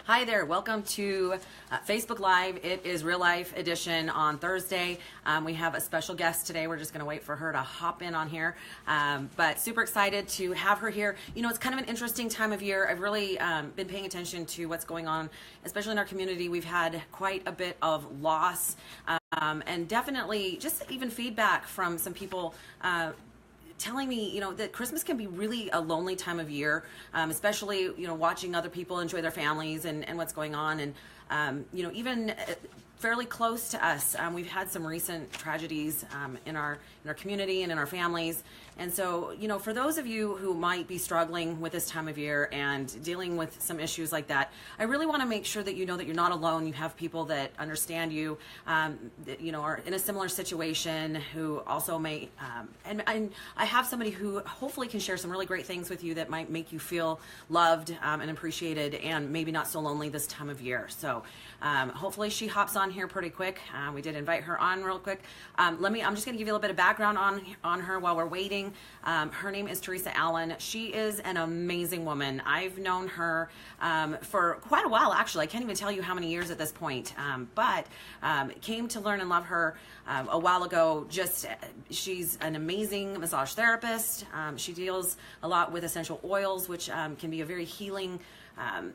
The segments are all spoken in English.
Hi there, welcome to Facebook Live. It is Real Life Edition on Thursday. We have a special guest today. We're just going to wait for her to hop in on here. But super excited to have her here. You know, it's kind of an interesting time of year. I've really been paying attention to what's going on, especially in our community. We've had quite a bit of loss and definitely just even feedback from some people telling me, you know, that Christmas can be really a lonely time of year, especially, you know, watching other people enjoy their families and what's going on. And, you know, even fairly close to us, we've had some recent tragedies in our community and in our families. And so, you know, for those of you who might be struggling with this time of year and dealing with some issues like that, I really want to make sure that you know that you're not alone. You have people that understand you, that, you know, are in a similar situation, who also may, and I have somebody who hopefully can share some really great things with you that might make you feel loved and appreciated and maybe not so lonely this time of year. So hopefully she hops on here pretty quick. We did invite her on real quick. I'm just going to give you a little bit of background on her while we're waiting. Her name is Teresa Allen. She is an amazing woman. I've known her for quite a while, actually. I can't even tell you how many years at this point, but came to learn and love her a while ago. She's an amazing massage therapist. She deals a lot with essential oils, which can be a very healing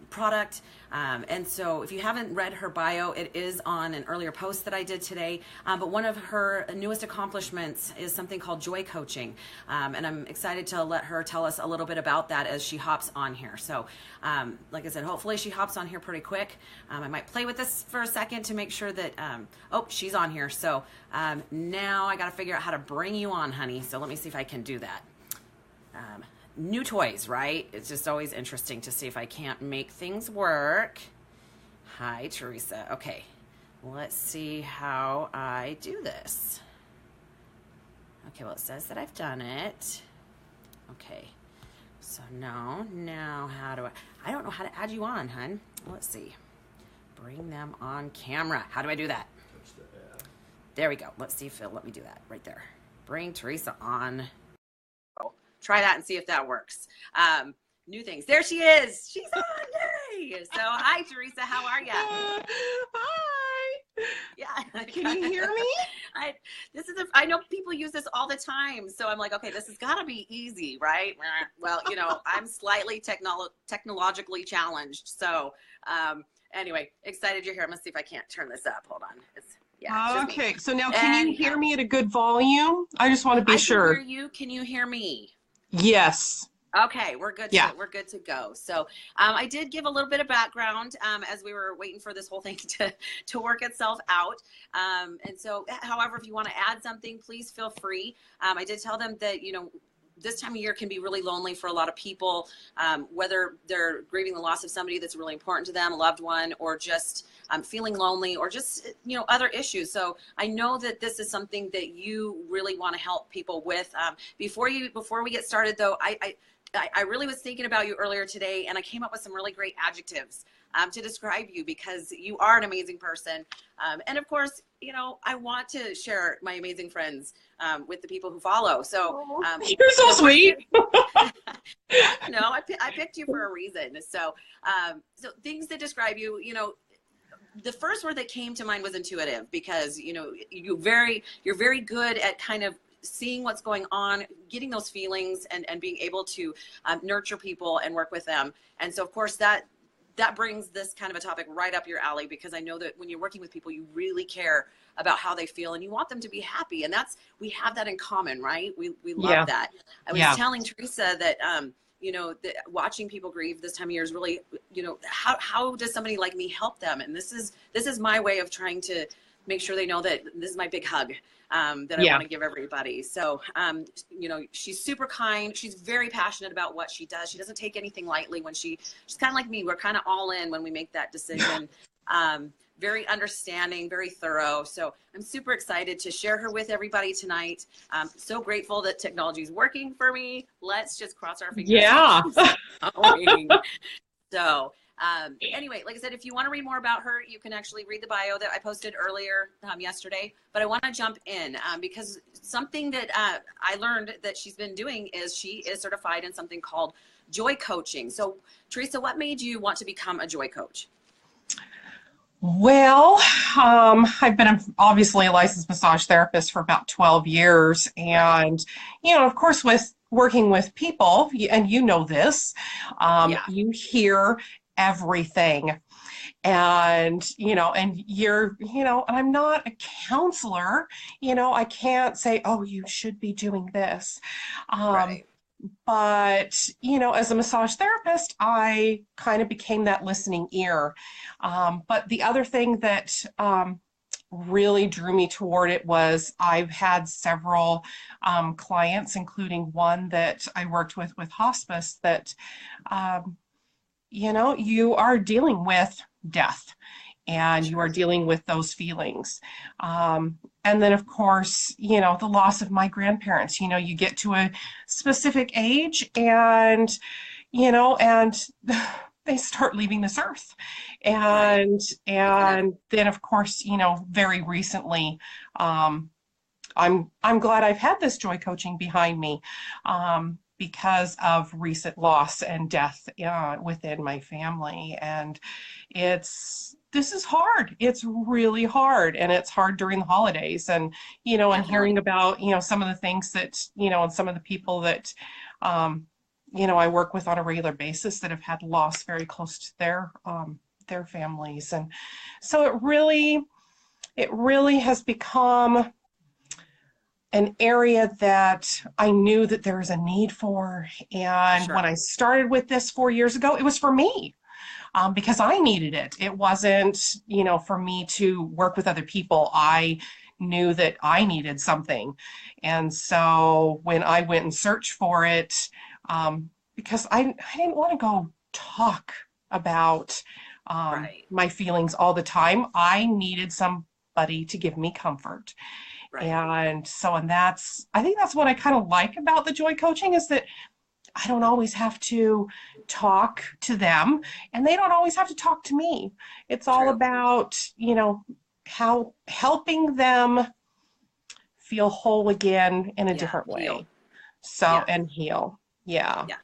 product. And so if you haven't read her bio, it is on an earlier post that I did today. But one of her newest accomplishments is something called joy coaching. And I'm excited to let her tell us a little bit about that as she hops on here. So like I said, hopefully she hops on here pretty quick. I might play with this for a second to make sure that, oh, she's on here. So now I got to figure out how to bring you on, honey. So let me see if I can do that. New toys, right? It's just always interesting to see if I can't make things work. Hi, Teresa. Okay, let's see how I do this. Okay, well, it says that I've done it. Okay, so now how do I don't know how to add you on, hun. Let's see. Bring them on camera. How do I do that? Touch the add. There we go. Let's see if it'll let me do that right there. Bring Teresa on. Try that and see if that works. New things. There she is. She's on. Yay. So, hi, Teresa. How are you? Hi. Yeah. Can you hear me? I know people use this all the time. So I'm like, okay, this has got to be easy, right? Well, you know, I'm slightly technologically challenged. So anyway, excited you're here. I'm going to see if I can't turn this up. Hold on. Okay. So now can you hear me at a good volume? I just want to be sure. I can hear you. Can you hear me? Yes. Okay, we're good. We're good to go. So I did give a little bit of background as we were waiting for this whole thing to work itself out. And so, however, if you want to add something, please feel free. I did tell them that, you know, this time of year can be really lonely for a lot of people, whether they're grieving the loss of somebody that's really important to them, a loved one, or just feeling lonely, or just, you know, other issues. So I know that this is something that you really want to help people with. Before we get started, though, I really was thinking about you earlier today, and I came up with some really great adjectives to describe you, because you are an amazing person. And of course, you know, I want to share my amazing friends with the people who follow. So you're so sweet. No, I picked you for a reason. So so things that describe you, you know, the first word that came to mind was intuitive, because, you know, you're very good at kind of seeing what's going on, getting those feelings, and being able to nurture people and work with them. And so, of course, that brings this kind of a topic right up your alley, because I know that when you're working with people, you really care about how they feel and you want them to be happy. And we have that in common, right? We love that. I was telling Teresa that, you know, watching people grieve this time of year is really, you know, how does somebody like me help them? And this is my way of trying to make sure they know that this is my big hug that I want to give everybody. So, you know, she's super kind. She's very passionate about what she does. She doesn't take anything lightly. She's kind of like me. We're kind of all in when we make that decision. Very understanding, very thorough. So I'm super excited to share her with everybody tonight. So grateful that technology is working for me. Let's just cross our fingers. Yeah. So anyway, like I said, if you want to read more about her, you can actually read the bio that I posted earlier yesterday. But I want to jump in because something that I learned that she's been doing is she is certified in something called joy coaching. So Teresa, what made you want to become a joy coach? Well, I've been obviously a licensed massage therapist for about 12 years. Right. And, of course, with working with people, and you know this, Yeah. you hear everything. And you're, and I'm not a counselor, I can't say, oh, you should be doing this. Um, Right. but, as a massage therapist, I kind of became that listening ear. But the other thing that really drew me toward it was I've had several clients, including one that I worked with hospice, that, um, you are dealing with death and you are Sure. dealing with those feelings. And then, of course, the loss of my grandparents. You get to a specific age and they start leaving this earth. Right. And then, of course, very recently, I'm glad I've had this joy coaching behind me, because of recent loss and death within my family. And this is hard. It's really hard, and it's hard during the holidays. And Definitely. hearing about some of the things that and some of the people that I work with on a regular basis that have had loss very close to their families. And so it really has become an area that I knew that there was a need for. And Sure. when I started with this 4 years ago, it was for me, because I needed it. It wasn't, for me to work with other people. I knew that I needed something. And so when I went and searched for it, because I didn't want to go talk about Right. my feelings all the time, I needed somebody to give me comfort. Right. And I think that's what I kind of like about the joy coaching, is that I don't always have to talk to them and they don't always have to talk to me. It's all True. about, how helping them feel whole again in a Yeah. different Heal. way. So, Yeah. and heal. Yeah, Yeah.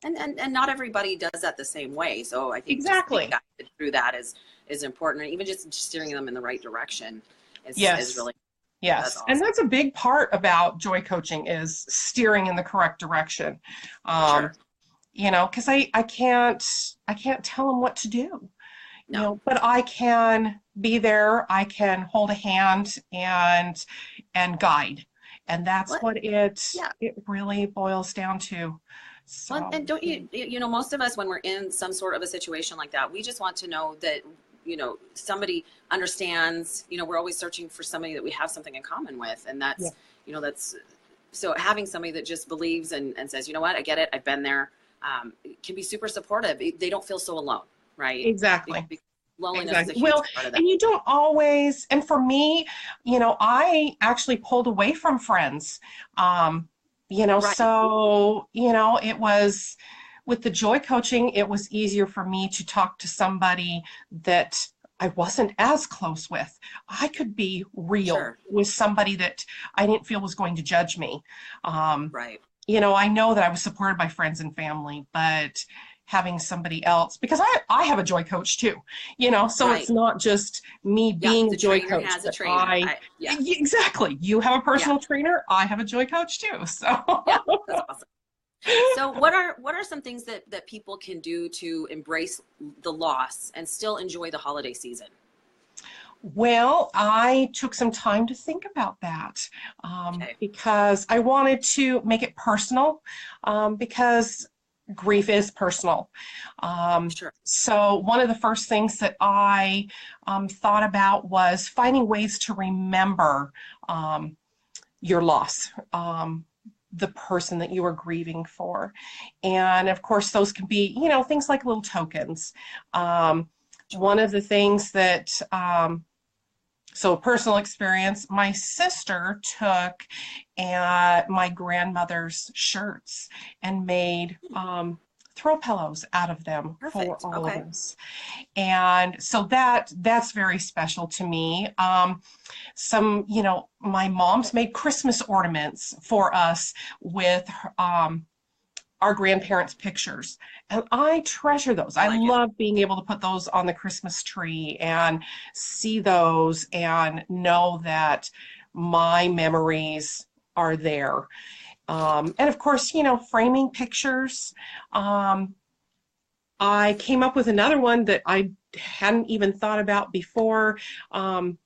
And not everybody does that the same way. So I think just being exactly. guided through that is important. And even just steering them in the right direction is Yes. really, that's Yes. And awesome. that's a big part about joy coaching, is steering in the correct direction. Um, Sure. because I can't tell them what to do, No. but I can be there, I can hold a hand and guide. And that's What? what it Yeah. it really boils down to. Well, So, and don't most of us, when we're in some sort of a situation like that, we just want to know that, somebody understands, we're always searching for somebody that we have something in common with. And yeah, that's, so having somebody that just believes and says, you know what, I get it, I've been there, can be super supportive. They don't feel so alone, right? exactly. Because loneliness is a Exactly. huge Well, part of that. and you don't always, and for me, I actually pulled away from friends. Right. So, it was with the joy coaching, it was easier for me to talk to somebody that I wasn't as close with. I could be real Sure. with somebody that I didn't feel was going to judge me. Um, Right. I know that I was supported by friends and family, but having somebody else, because I have a joy coach too, so it's Right. not just me Yeah. being a The joy trainer coach, has a but trainer. Yeah. exactly, you have a Yeah. personal trainer, I have a joy coach too. So, Yeah. That's awesome. So what are some things that people can do to embrace the loss and still enjoy the holiday season? well, I took some time to think about that, Okay. because I wanted to make it personal, because grief is personal. Sure. So one of the first things that I thought about was finding ways to remember um, your loss, the person that you are grieving for. And of course, those can be, things like little tokens. Um, Sure. one of the things that so personal experience, my sister took my grandmother's shirts and made throw pillows out of them for Perfect. all of Okay. us. And so that's very special to me. My mom's made Christmas ornaments for us with our grandparents' pictures. And I treasure those. I I like it. love being able to put those on the Christmas tree and see those and know that my memories are there. And of course, framing pictures. Um, I came up with another one that I hadn't even thought about before. Um,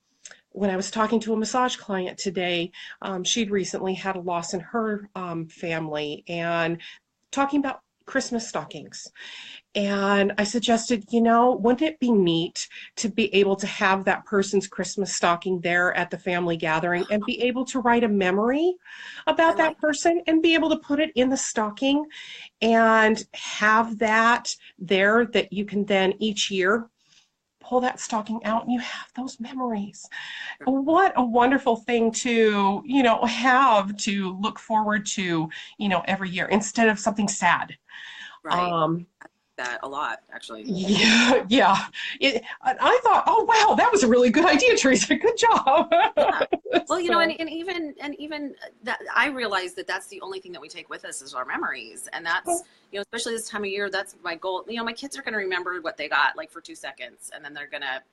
when I was talking to a massage client today, she'd recently had a loss in her family and talking about Christmas stockings. And I suggested, wouldn't it be neat to be able to have that person's Christmas stocking there at the family gathering and be able to write a memory I about that like that. person and be able to put it in the stocking and have that there that you can then each year pull that stocking out and you have those memories. What a wonderful thing to, have to look forward to, every year instead of something sad. Right. Um, That a lot, actually. yeah, yeah. I thought, oh wow, that was a really good idea, Teresa. Good job. Yeah. Well, So, and even that I realize that that's the only thing that we take with us is our memories, and that's especially this time of year. That's my goal. My kids are going to remember what they got like for 2 seconds, and then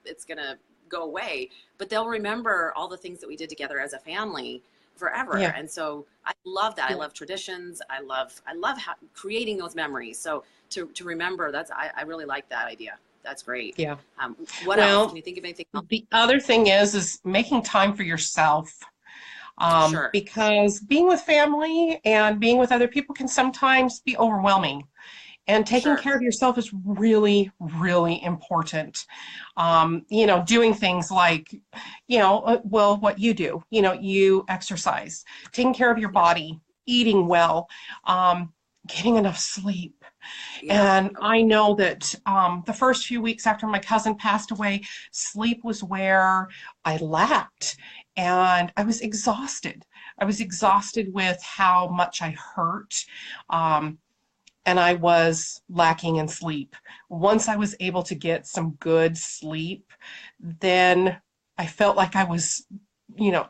it's gonna go away. But they'll remember all the things that we did together as a family forever. yeah, And so I love that. I yeah, love traditions. I love creating those memories. So to remember, I really like that idea. That's great. yeah. What else? Can Well, you think of anything else? the other thing is making time for yourself. Sure. Because being with family and being with other people can sometimes be overwhelming. And taking Sure. care of yourself is really, really important. Doing things like, well, what you do, you exercise, taking care of your Yeah. body, eating well, getting enough sleep. Yeah. And I know that the first few weeks after my cousin passed away, sleep was where I lacked and I was exhausted. I was Yeah. exhausted with how much I hurt. And I was lacking in sleep. Once I was able to get some good sleep, then I felt like I was,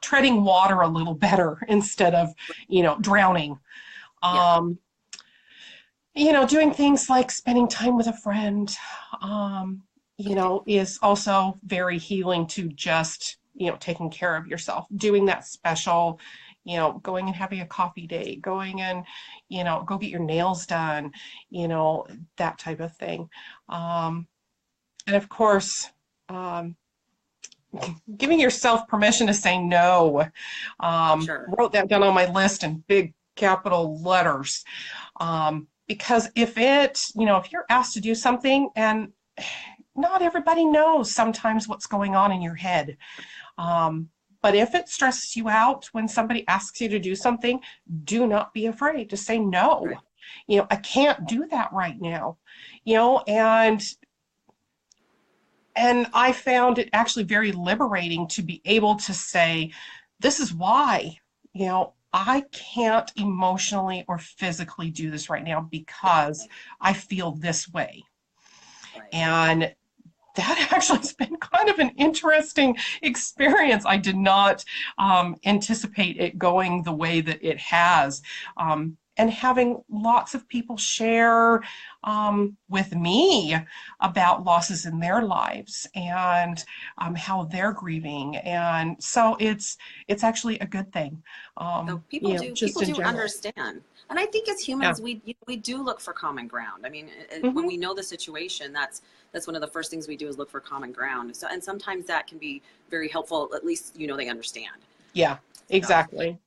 treading water a little better instead of, drowning. Yeah. Um, Doing things like spending time with a friend, is also very healing to just, taking care of yourself, doing that special, going and having a coffee date, going and, go get your nails done, that type of thing. Um, and of course, um, giving yourself permission to say no. Sure. Wrote that down on my list in big capital letters. Because if you're asked to do something and not everybody knows sometimes what's going on in your head. But if it stresses you out when somebody asks you to do something, do not be afraid to say no. Right. I can't do that right now. And I found it actually very liberating to be able to say, this is why, I can't emotionally or physically do this right now because I feel this way. Right. And that actually has been kind of an interesting experience. I did not anticipate it going the way that it has. And having lots of people share with me about losses in their lives and how they're grieving. And so it's actually a good thing, So people do just people in do general. understand. And I think as Yeah. humans, we do look for common ground. I mean, when Hmm. we know the situation, that's one of the first things we do is look for common ground. So, and sometimes that can be very helpful. At least they understand. Yeah, So, exactly.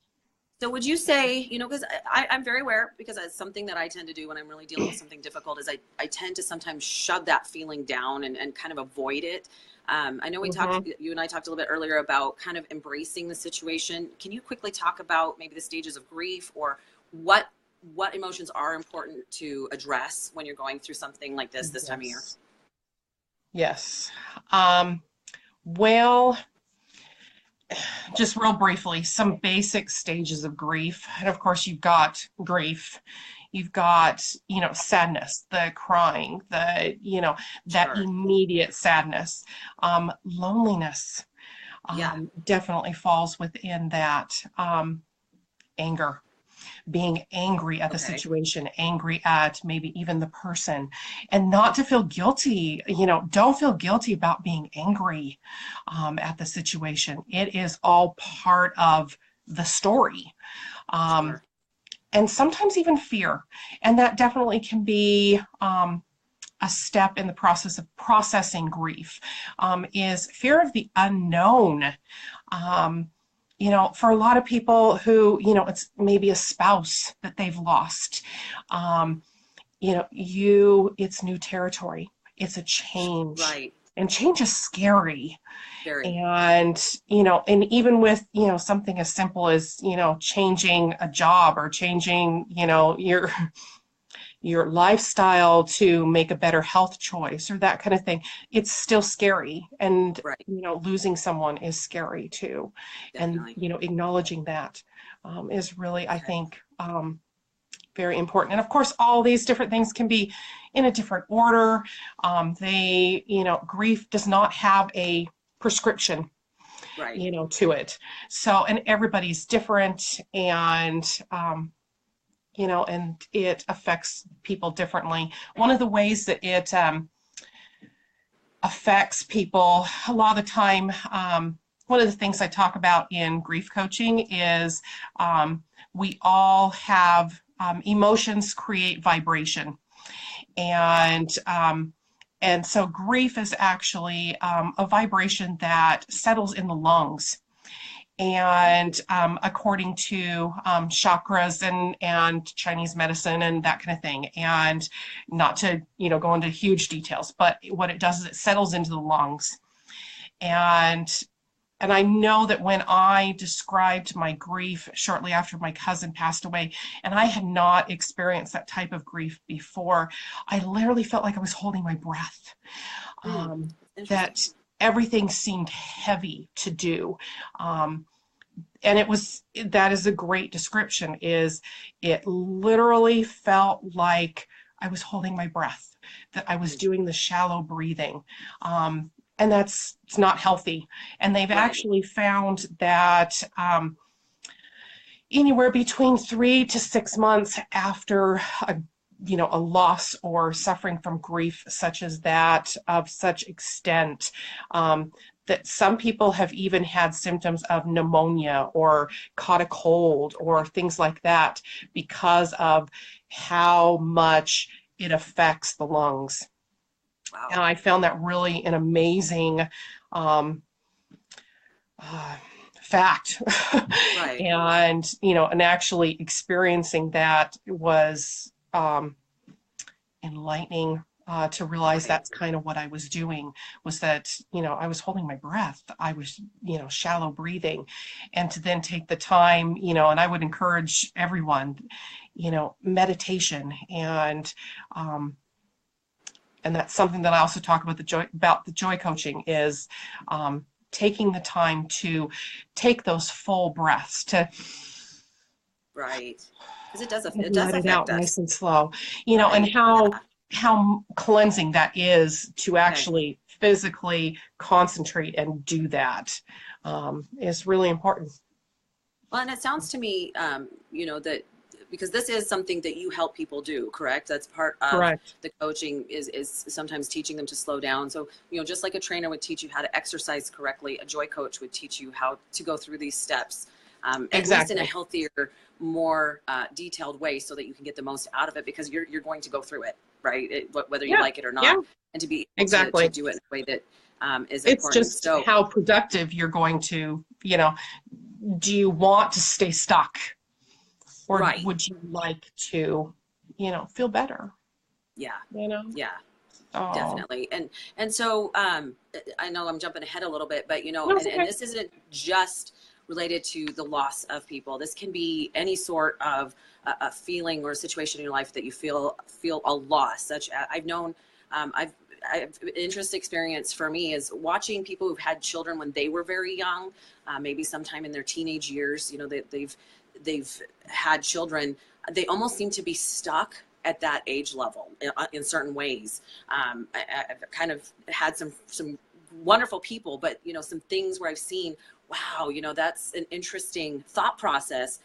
so would you say, because I'm very aware, because it's something that I tend to do when I'm really dealing with something difficult, is I tend to sometimes shove that feeling down and kind of avoid it. I know Hmm. you and I talked a little bit earlier about kind of embracing the situation. Can you quickly talk about maybe the stages of grief or what what emotions are important to address when you're going through something like this time of year? Yes. Yes. Um, well, just real briefly, some basic stages of grief. And of course, you've got grief. You've got, sadness, the crying, that Sure. immediate sadness. Loneliness Yeah. definitely falls within that. Anger. being angry at the Okay. situation, angry at maybe even the person, and not to feel guilty. Don't feel guilty about being angry at the situation. It is all part of the story. Um, Sure. and sometimes even fear. And that definitely can be a step in the process of processing grief, is fear of the unknown. Um, for a lot of people who, it's maybe a spouse that they've lost. Um, it's new territory. It's a change. Right. And change is scary. Very. And even with, something as simple as, changing a job or changing, your lifestyle to make a better health choice or that kind of thing, it's still scary. And, Right. losing someone is scary too. And, Definitely. acknowledging that is really, I Okay. think, very important. And of course, all these different things can be in a different order. Grief does not have a prescription, Right. to it. So, and everybody's different, and it affects people differently. One of the ways that it affects people a lot of the time, one of the things I talk about in grief coaching is we all have emotions create vibration. And so grief is actually a vibration that settles in the lungs. And according to chakras and Chinese medicine and that kind of thing, and not to go into huge details, but what it does is it settles into the lungs. And I know that when I described my grief shortly after my cousin passed away, and I had not experienced that type of grief before, I literally felt like I was holding my breath. Mm. Um, Interesting. that everything seemed heavy to do. And that is a great description, is it literally felt like I was holding my breath, that I was Mm. doing the shallow breathing. And it's not healthy. And they've Right. actually found that anywhere between 3 to 6 months after a loss or suffering from grief such as that, of such extent, that some people have even had symptoms of pneumonia or caught a cold or things like that because of how much it affects the lungs. And Wow. I found that really an amazing um, uh, fact. Right. And actually experiencing that was enlightening, to realize Right. that's kind of what I was doing, was that, I was holding my breath. I was, shallow breathing. And to then take the time, and I would encourage everyone, meditation. And that's something that I also talk about the joy coaching is taking the time to take those full breaths, to Right. Because it and does let it affect out us. nice and slow. And Right. Yeah. how cleansing that is to Okay. actually physically concentrate and do that, is really important. Well, and it sounds to me, that because this is something that you help people do, correct? That's part of Correct. the coaching is sometimes teaching them to slow down. So, just like a trainer would teach you how to exercise correctly, a joy coach would teach you how to go through these steps, at least in a Exactly. healthier, more detailed way, so that you can get the most out of it, because you're going to go through it, right? Whether you Yeah. like it or Yeah. not, and to be able to Exactly. do it in a way that is It's important. just So, how productive you're going to, do you want to stay stuck, or right. would you like to, feel better, Yeah. you know? Yeah. Oh, Definitely. And so I know I'm jumping ahead a little bit, but no, it's and okay. this isn't just related to the loss of people. This can be any sort of a feeling or a situation in your life that you feel a loss. Such as, I've known, I've interest experience for me is watching people who've had children when they were very young, maybe sometime in their teenage years. They've had children. They almost seem to be stuck at that age level in certain ways. I've kind of had some wonderful people, but some things where I've seen, wow, that's an interesting thought process,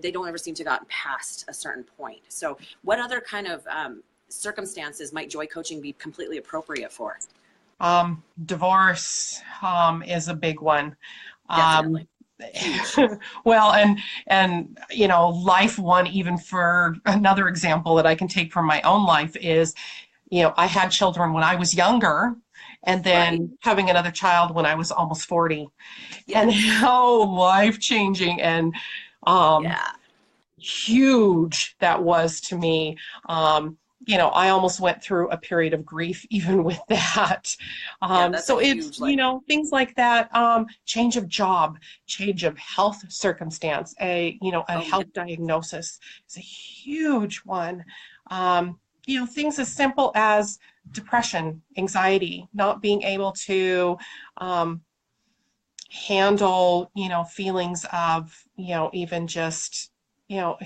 they don't ever seem to have gotten past a certain point. So what other kind of circumstances might joy coaching be completely appropriate for? Divorce is a big one. Definitely. Huge. Well, and life one, even for another example that I can take from my own life is, I had children when I was younger, and Right. then having another child when I was almost 40, and Yes. how life-changing and um, Yeah. huge that was to me. I almost went through a period of grief even with that. Yeah, that's a So it's, huge like things like that, change of job, change of health circumstance, a oh yeah. health diagnosis is a huge one. Things as simple as depression, anxiety, not being able to handle, feelings of, even just, you know,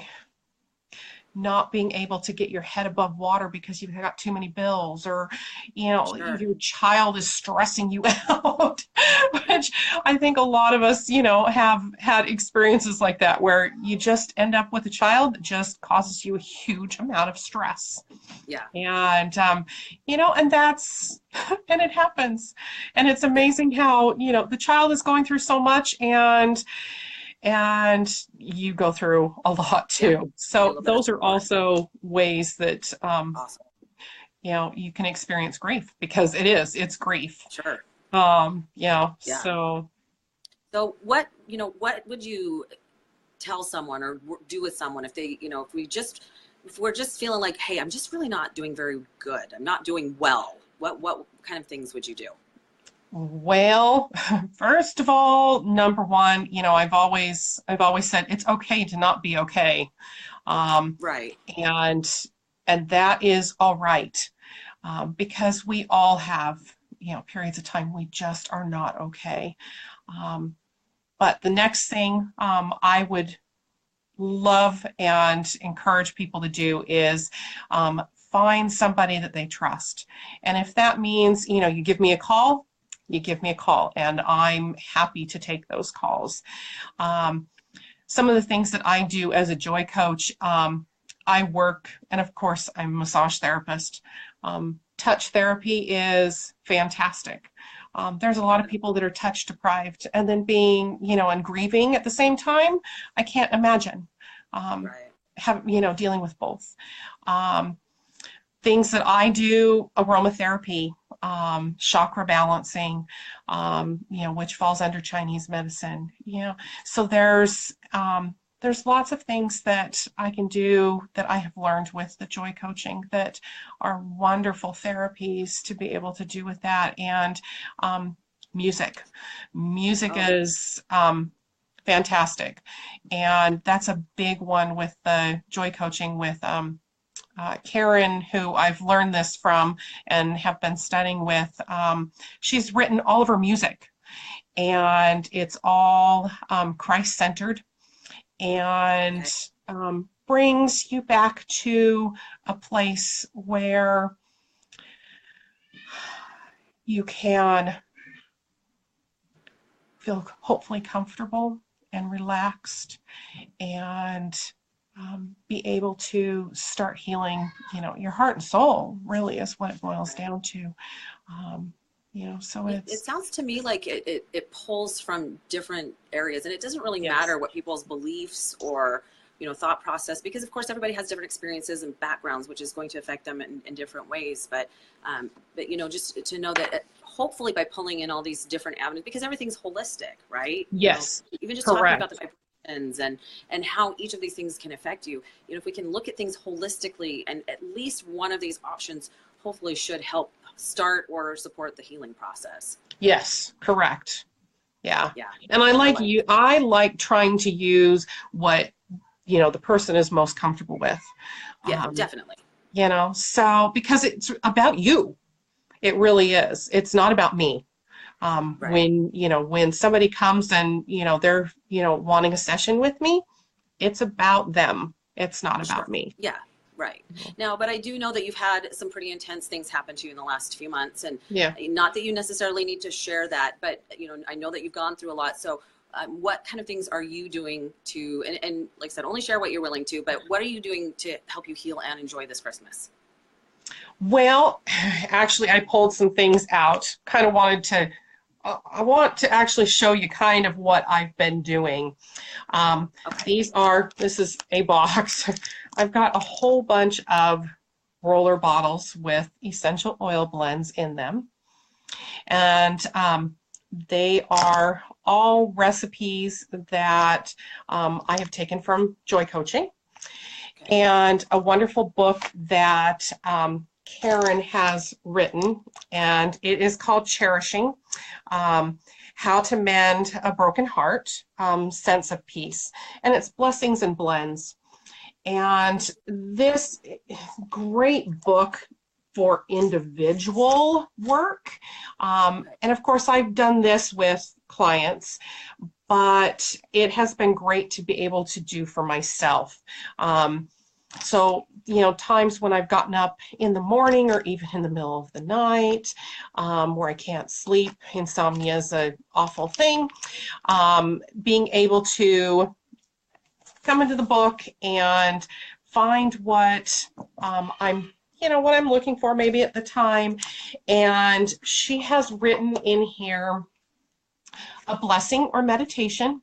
not being able to get your head above water because you've got too many bills, or Sure. your child is stressing you out, which I think a lot of us have had experiences like that, where you just end up with a child that just causes you a huge amount of stress. Yeah. And that's and it happens, and it's Yeah. amazing how the child is going through so much, and you go through a lot Yeah. too. You need a So little bit of those are support. also ways that Awesome. you can experience grief, because it's grief. Sure. Yeah. So So what would you tell someone or do with someone if they, if we're just feeling like, hey, I'm just really not doing very good. I'm not doing well. What kind of things would you do? well, first of all, number one, I've always said it's okay to not be okay. Um, Right. and and that is all right, because we all have periods of time we just are not okay. But the next thing I would love and encourage people to do is find somebody that they trust. And if that means, you give me a call, and I'm happy to take those calls. Um, some of the things that I do as a joy coach, I work, and of course, I'm a massage therapist. Touch therapy is fantastic. There's a lot of people that are touch deprived, and then being, and grieving at the same time. I can't imagine Right. dealing with both. Um, Things that I do: aromatherapy, chakra balancing, which falls under Chinese medicine. So there's lots of things that I can do that I have learned with the joy coaching that are wonderful therapies to be able to do with that. And music. Music Oh yeah. is fantastic. And that's a big one with the joy coaching with Karen, who I've learned this from and have been studying with. She's written all of her music, and it's all Christ-centered, and Okay. brings you back to a place where you can feel hopefully comfortable and relaxed, and be able to start healing, your heart and soul, really is what it boils Right. down to. Um, so It it's, sounds to me like it pulls from different areas, and it doesn't really matter yes, what people's beliefs or thought process, because of course everybody has different experiences and backgrounds, which is going to affect them in different ways. But just to know that hopefully by pulling in all these different avenues, because everything's holistic, right? yes, Even just talking about the correct. vibrations and how each of these things can affect you. If we can look at things holistically, and at least one of these options hopefully should help start or support the healing process. Yes, correct. Yeah. Yeah, And I like I like trying to use what, the person is most comfortable with. yeah, Um, definitely. so because it's about you. It really is. It's not about me. Right. When somebody comes and, they're, wanting a session with me, it's about them. It's not about Sure. me. Yeah. Right. Now, but I do know that you've had some pretty intense things happen to you in the last few months, and Yeah. not that you necessarily need to share that, but I know that you've gone through a lot. So, what kind of things are you doing to, and like I said, only share what you're willing to, but what are you doing to help you heal and enjoy this Christmas? Well, actually, I pulled some things out. Kind of wanted to, I want to actually show you kind of what I've been doing. Okay. This is a box. I've got a whole bunch of roller bottles with essential oil blends in them. And they are all recipes that I have taken from Joy Coaching, Okay. and a wonderful book that Karen has written, and it is called Cherishing, How to Mend a Broken Heart, Sense of Peace. And it's blessings and blends. And this great book for individual work. And of course, I've done this with clients, but it has been great to be able to do for myself. So, times when I've gotten up in the morning or even in the middle of the night, where I can't sleep, insomnia is an awful thing. Being able to come into the book and find what what I'm looking for maybe at the time. And she has written in here a blessing or meditation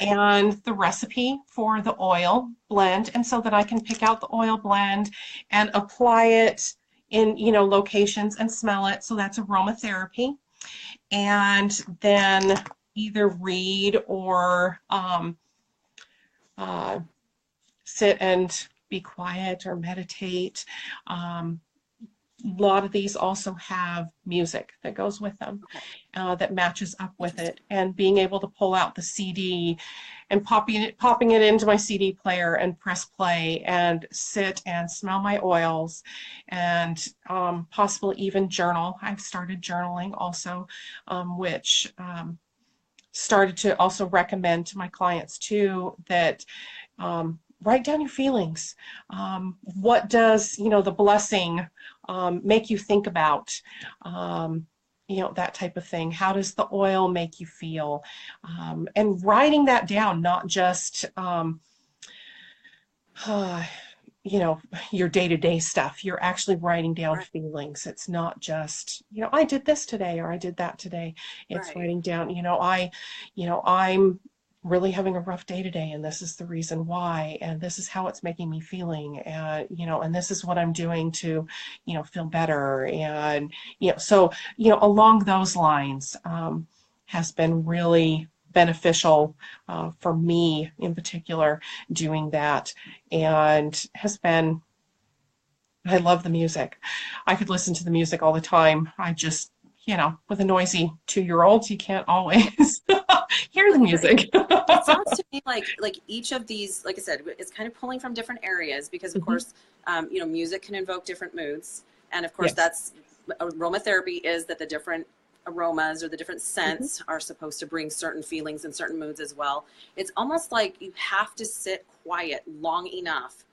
and the recipe for the oil blend, and so that I can pick out the oil blend and apply it in locations and smell it. So that's aromatherapy. And then either read or sit and be quiet or meditate. A lot of these also have music that goes with them, that matches up with it. And being able to pull out the CD and popping it into my CD player and press play and sit and smell my oils, and possibly even journal. I've started journaling also, which started to also recommend to my clients too, that write down your feelings. What does the blessing make you think about? That type of thing. How does the oil make you feel? And writing that down, not just your day-to-day stuff. You're actually writing down feelings. It's not just, I did this today or I did that today. It's writing down, I'm really having a rough day today, and this is the reason why, and this is how it's making me feeling, and and this is what I'm doing to feel better. And so along those lines, has been really beneficial for me in particular, doing that. And I love the music. I could listen to the music all the time. I just, with a noisy 2-year-old, you can't always hear the music. It sounds to me like each of these, like I said, it's kind of pulling from different areas, because of course, music can invoke different moods. And of course, that's aromatherapy, is that the different aromas or the different scents are supposed to bring certain feelings and certain moods as well. It's almost like you have to sit quiet long enough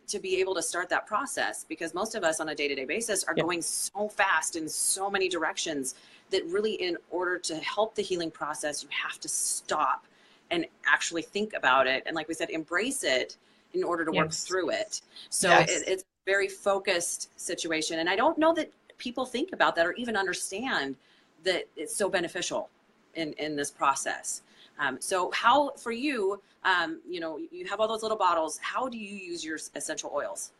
to be able to start that process, because most of us on a day-to-day basis are going so fast in so many directions that really, in order to help the healing process, you have to stop and actually think about it. And like we said, embrace it in order to work through it. So it's a very focused situation. And I don't know that people think about that or even understand that it's so beneficial in this process. So how, for you, you have all those little bottles. How do you use your essential oils?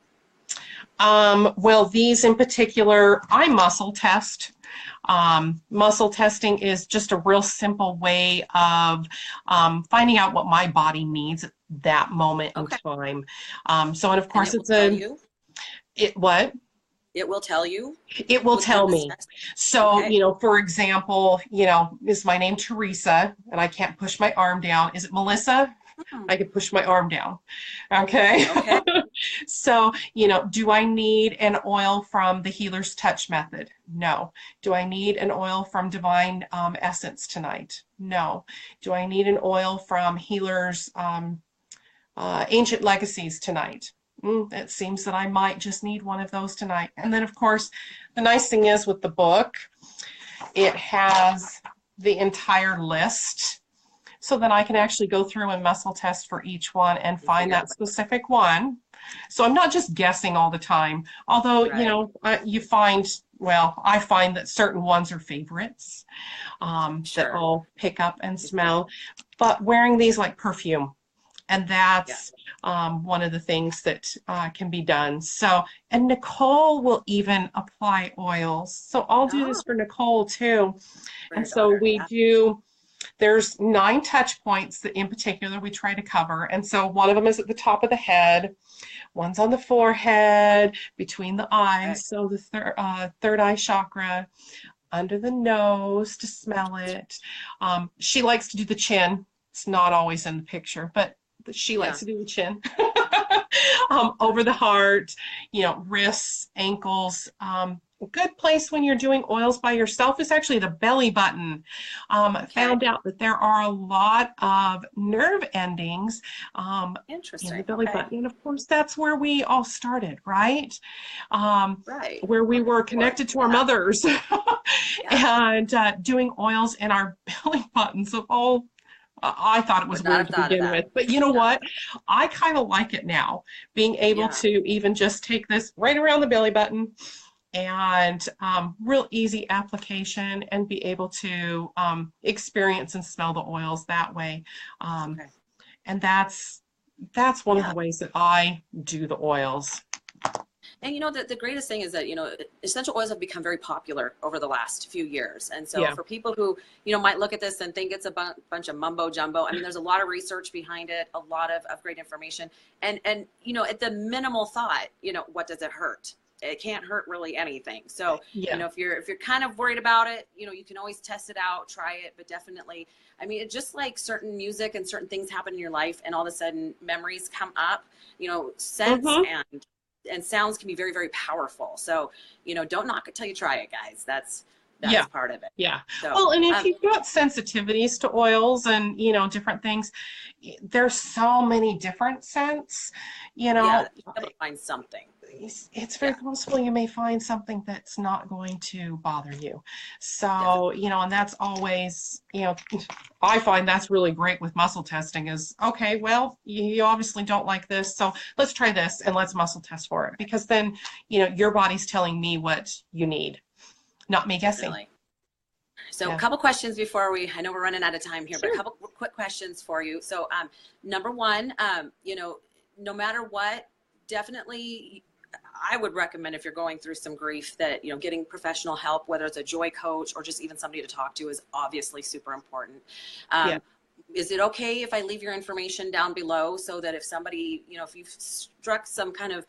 Well, these in particular, I muscle test. Muscle testing is just a real simple way of finding out what my body needs at that moment in time. And of course, what? It will tell you? It will tell me. So, for example, is my name Teresa and I can't push my arm down? Is it Melissa? I could push my arm down. Okay. So, do I need an oil from the Healer's Touch method? No. Do I need an oil from Divine Essence tonight? No. Do I need an oil from Healer's Ancient Legacies tonight? It seems that I might just need one of those tonight. And then, of course, the nice thing is with the book, it has the entire list so that I can actually go through and muscle test for each one and And find figure that specific one. So I'm not just guessing all the time, although, right. you find, well, I find that certain ones are favorites, that Sure. I'll pick up and smell. But wearing these like perfume, and Yeah. that's one of the things that can be done. So, and Nicole will even apply oils. So I'll do Oh, this for Nicole too. for And your so daughter. we Yeah. do, there's 9 touch points that in particular we try to cover. And so one of them is at the top of the head, one's on the forehead, between the Okay. eyes, so the third eye chakra, under the nose to smell it. She likes to do the chin. It's not always in the picture, but she Yeah. likes to do the chin. Over the heart, wrists, ankles. A good place when you're doing oils by yourself is actually the belly button. Okay. Found out that there are a lot of nerve endings in the Interesting. belly Okay. button. And of course, that's where we all started, right? Um, Right. where we were Or connected to our yeah. mothers Yeah. and doing oils in our belly buttons of all. I thought it was Would not weird have to thought of begin that. with, but you know Yeah. what? I kind of like it now, being able Yeah. to even just take this right around the belly button and real easy application and be able to experience and smell the oils that way. Um, Okay. and that's one of Yeah. the ways that I do the oils. And the greatest thing is that, essential oils have become very popular over the last few years. And so Yeah. for people who, might look at this and think it's a bunch of mumbo jumbo, I mean, there's a lot of research behind it, a lot of great information. And, at the minimal thought, what does it hurt? It can't hurt really anything. So, Yeah. if you're kind of worried about it, you can always test it out, try it, but definitely, I mean, it's just like certain music and certain things happen in your life and all of a sudden memories come up, scents Mm-hmm. and sounds can be very, very powerful. So, don't knock it till you try it, guys. That's Yeah. part of it. Yeah. So, Well, and if you've got sensitivities to oils and, different things, there's so many different scents, you yeah, know, you'll be able to find something. it's very Yeah, possible you may find something that's not going to bother you. definitely. So, and that's always, I find that's really great with muscle testing is, okay, well, you obviously don't like this, so let's try this and let's muscle test for it because then, your body's telling me what you need, not me guessing. Definitely. So a Yeah. couple questions before I know we're running out of time here, but a Sure. couple quick questions for you. So, number one, no matter what, definitely I would recommend if you're going through some grief that, getting professional help, whether it's a joy coach or just even somebody to talk to is obviously super important. Yeah. Is it okay if I leave your information down below so that if somebody, if you've struck some kind of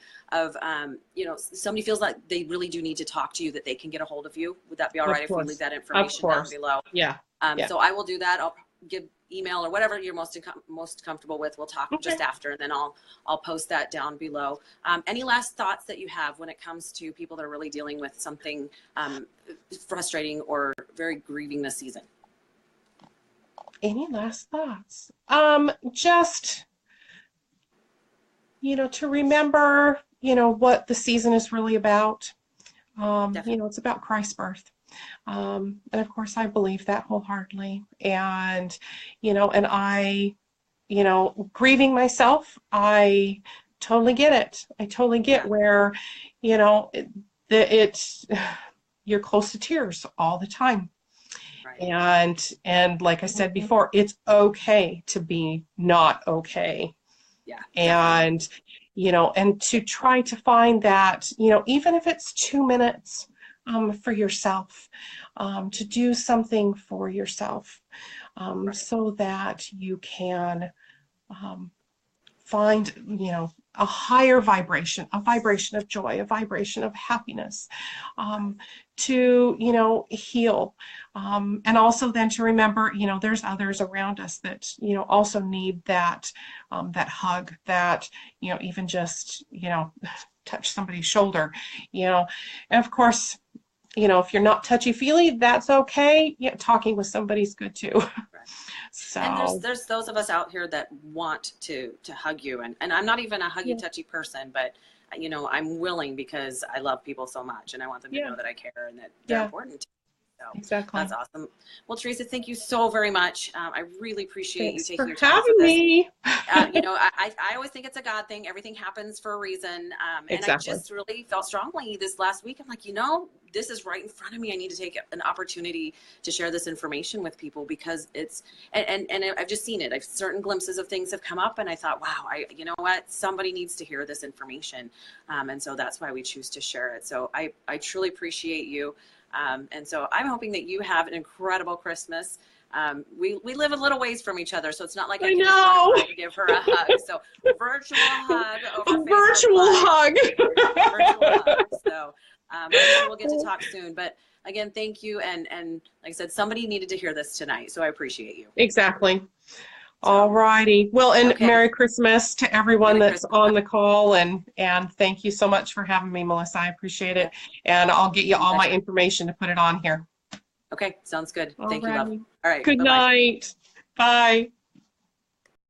somebody feels like they really do need to talk to you, that they can get a hold of you? Would that be all Of right if we leave course. that Of information down course. below? Yeah. Yeah. So I will do that. I'll give email or whatever you're most comfortable with. We'll talk Okay. just after, and then I'll post that down below. Any last thoughts that you have when it comes to people that are really dealing with something frustrating or very grieving this season? Any last thoughts? Just, to remember, what the season is really about. Definitely. It's about Christ's birth. And of course, I believe that wholeheartedly. And, and I, grieving myself, I totally get it. I totally get Yeah. where, you know, it, it's, you're close to tears all the time. Right. And like I said before, it's okay to be not okay. Yeah. Definitely. And, and to try to find that, even if it's 2 minutes for yourself, to do something for yourself, Right. so that you can find, a higher vibration, a vibration of joy, a vibration of happiness, to, heal. And also then to remember, there's others around us that, also need that, that hug, that, even just, touch somebody's shoulder, and of course, if you're not touchy-feely, that's okay. Yeah, talking with somebody's good too. Right. And So, there's those of us out here that want to hug you, and I'm not even a huggy yeah, touchy person, but I'm willing because I love people so much and I want them to yeah, know that I care and that they're yeah. important to me. So Exactly. that's awesome. Well, Teresa, thank you so very much. I really appreciate you Thanks taking for your time for having this. me. I always think it's a God thing. Everything happens for a reason. And I Exactly. just really felt strongly this last week. I'm like, this is right in front of me. I need to take an opportunity to share this information with people because it's, and I've just seen it. I've certain glimpses of things have come up and I thought, wow, you know what? Somebody needs to hear this information. And so that's why we choose to share it. So I truly appreciate you. And so I'm hoping that you have an incredible Christmas. We live a little ways from each other, so it's not like I I can just run know. over and give her a hug. So virtual hug A over Facebook virtual Live, hug. virtual hug. So I'm sure we'll get to talk soon. But again, thank you. And like I said, somebody needed to hear this tonight, so I appreciate you. Exactly. All So, righty. Well, and okay. Merry Christmas to everyone Merry that's Christmas. on the call, and thank you so much for having me, Melissa. I appreciate Yeah, it. And I'll get you all my pleasure. information to put it on here. Okay, sounds good. All Thank you, love. righty. All right, Good bye-bye. night. Bye.